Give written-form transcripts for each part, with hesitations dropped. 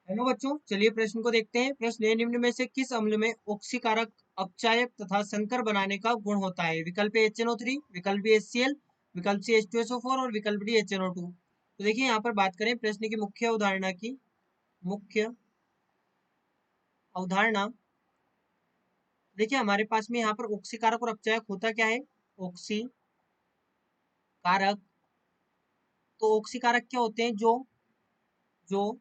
Hello बच्चों, चलिए प्रश्न को देखते हैं। प्रश्न है, निम्न में से किस अम्ल में ऑक्सीकारक, अपचायक तथा संकर बनाने का गुण होता है? विकल्प ए HNO3, विकल्प बी HCl, विकल्प सी H2SO4 और विकल्प डी HNO2। तो देखिए यहाँ पर बात करें प्रश्न की मुख्य अवधारणा की। मुख्य अवधारणा देखिए हमारे पास में यहाँ पर ऑक्सीकारक और अपचायक होता क्या है? ऑक्सीकारक, तो ऑक्सीकारक क्या होते हैं? जो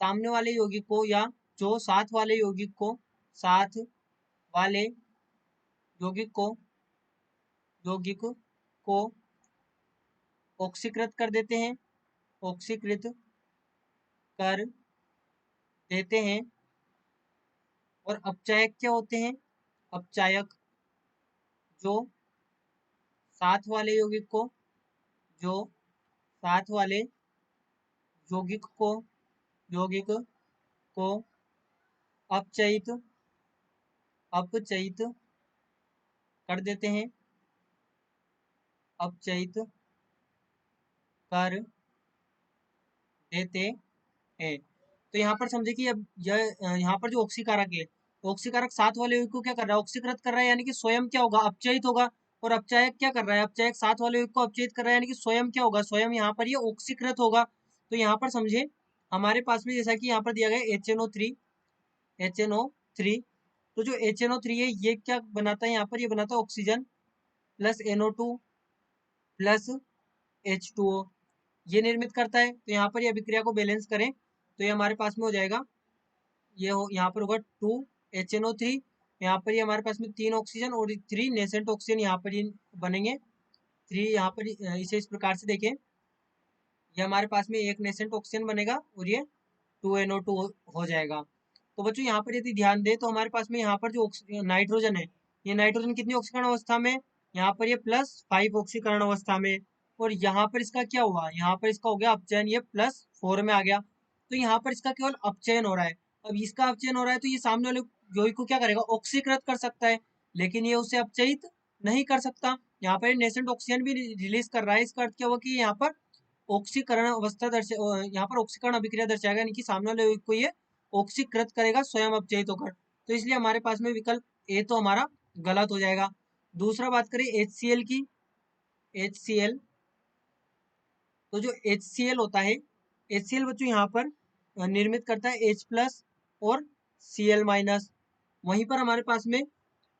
सामने वाले यौगिक को या जो साथ वाले यौगिक को यौगिक को ऑक्सीकृत कर देते हैं, ऑक्सीकृत कर देते हैं। और अपचायक क्या होते हैं? अपचायक जो साथ वाले यौगिक को जो साथ वाले यौगिक को अपचयित अपचयित कर देते हैं, अपचयित कर देते हैं। तो यहाँ पर समझे कि अब यहाँ पर जो ऑक्सीकारक है, ऑक्सीकारक साथ वाले यौगिक को क्या कर रहा है? ऑक्सीकृत कर रहा है, यानी कि स्वयं क्या होगा? अपचयित होगा। और अपचायक क्या कर रहा है? अपचायक साथ वाले यौगिक को अपचयित कर रहा है, यानी कि स्वयं क्या होगा? स्वयं यहाँ पर ये ऑक्सीकृत होगा। तो यहाँ पर समझे हमारे पास में जैसा कि यहाँ पर दिया गया HNO3, तो जो HNO3 है ये क्या बनाता है? यहाँ पर ये बनाता है oxygen plus NO2 plus H2O, ये निर्मित करता है। तो यहाँ पर ये अभिक्रिया को बैलेंस करें तो ये हमारे पास में हो जाएगा, यहाँ पर होगा 2 HNO3, यहाँ पर ये हमारे पास में 3 ऑक्सीजन और 3 नेसेंट ऑक्सीजन यहाँ पर ये बनेंगे। 3 यहाँ पर इसे इस प्रकार से देखें, ये हमारे पास में एक नेसेंट ऑक्सीजन बनेगा और ये 2NO2 हो जाएगा। तो बच्चों यहाँ पर यदि ध्यान दें तो हमारे पास में यहाँ पर जो नाइट्रोजन है, ये नाइट्रोजन कितनी ऑक्सीकरण अवस्था में? यहाँ पर ये +5 ऑक्सीकरण अवस्था में। और यहाँ पर इसका क्या हुआ? यहाँ पर इसका हो गया अपचयन, ये +4 में आ गया। तो यहाँ पर इसका केवल अपचयन हो रहा है। अब इसका अपचयन हो रहा है तो ये सामने वाले यौगिक को क्या करेगा? ऑक्सीकृत कर सकता है, लेकिन ये उसे अपचयित नहीं कर सकता। यहाँ पर नेसेंट ऑक्सीजन भी रिलीज कर रहा है। इसका अर्थ क्या हुआ कि यहाँ पर ऑक्सीकरण अवस्था यहाँ पर ऑक्सीकरण अभिक्रिया दर्शाएगा, यानी कि सामने वाले यौगिक को ये ऑक्सीकृत करेगा स्वयं अपचयित होकर। तो इसलिए हमारे पास में विकल्प ए तो हमारा गलत हो जाएगा। दूसरा बात करें HCl की। HCl, तो जो HCl होता है, HCl बच्चों यहाँ पर निर्मित करता है H+ और Cl-। वहीं पर हमारे पास में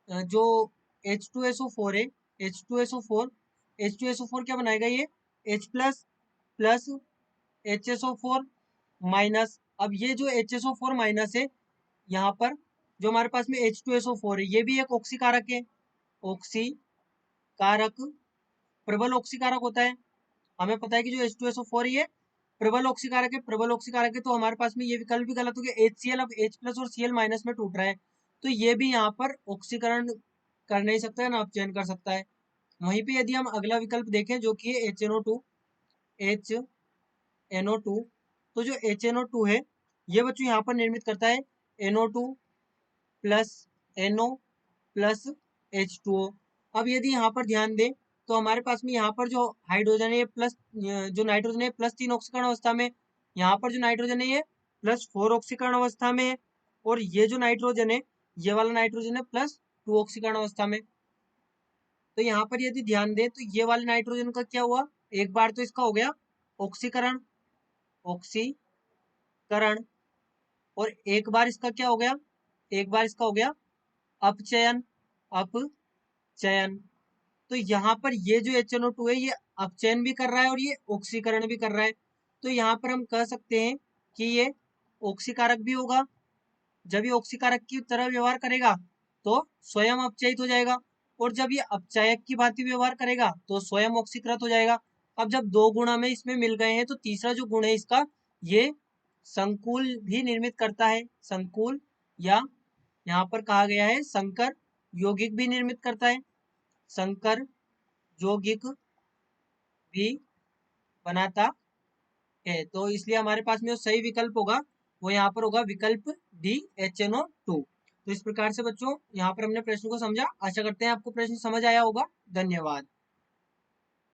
जो H2SO4 है, H2SO4 H2SO4 क्या बनाएगा? ये H+ प्लस HSO4-। अब ये जो HSO4- है, यहाँ पर जो हमारे पास में H2SO4 है, ये भी एक ऑक्सीकारक है। ऑक्सीकारक, प्रबल ऑक्सीकारक होता है। हमें पता है कि जो H2SO4 ये प्रबल ऑक्सीकारक है, प्रबल ऑक्सीकारक है। तो हमारे पास में ये विकल्प भी गलत हो गया। HCl अब H+ और Cl- में टूट रहा है, तो ये भी यहाँ पर ऑक्सीकरण कर नहीं सकता है, ना अपचयन कर सकता है। वहीं पे यदि हम अगला विकल्प देखें जो कि है HNO2, तो जो HNO2 है ये बच्चों यहाँ पर निर्मित करता है NO2 plus NO plus H2O। अब यदि यहाँ पर ध्यान दें तो हमारे पास में यहाँ पर जो हाइड्रोजन है प्लस, जो नाइट्रोजन है +3 ऑक्सीकरण अवस्था में, यहाँ पर जो नाइट्रोजन है ये +4 ऑक्सीकरण अवस्था में है। और ये जो नाइट्रोजन है, ये वाला नाइट्रोजन है +2 ऑक्सीकरण अवस्था में। तो यहाँ पर यदि ध्यान दें तो ये वाले नाइट्रोजन का क्या हुआ? एक बार तो इसका हो गया ऑक्सीकरण, ऑक्सीकरण, और एक बार इसका क्या हो गया? एक बार इसका हो गया अपचयन, अपचयन। तो यहाँ पर ये जो HNO2 है ये अपचयन भी कर रहा है और ये ऑक्सीकरण भी कर रहा है। तो यहाँ पर हम कह सकते हैं कि ये ऑक्सीकारक भी होगा। जब ये ऑक्सीकारक की तरह व्यवहार करेगा तो स्वयं अपचयित हो जाएगा, और जब ये अपचायक की भांति व्यवहार करेगा तो स्वयं ऑक्सीकृत हो जाएगा। अब जब दो गुण हमें इसमें मिल गए हैं तो तीसरा जो गुण है इसका, ये संकुल भी निर्मित करता है। संकुल, या यहाँ पर कहा गया है संकर यौगिक भी निर्मित करता है। संकर यौगिक भी बनाता है। तो इसलिए हमारे पास में जो सही विकल्प होगा वो यहाँ पर होगा विकल्प डी, HNO2। तो इस प्रकार से बच्चों यहाँ पर हमने प्रश्न को समझा। आशा करते हैं आपको प्रश्न समझ आया होगा। धन्यवाद।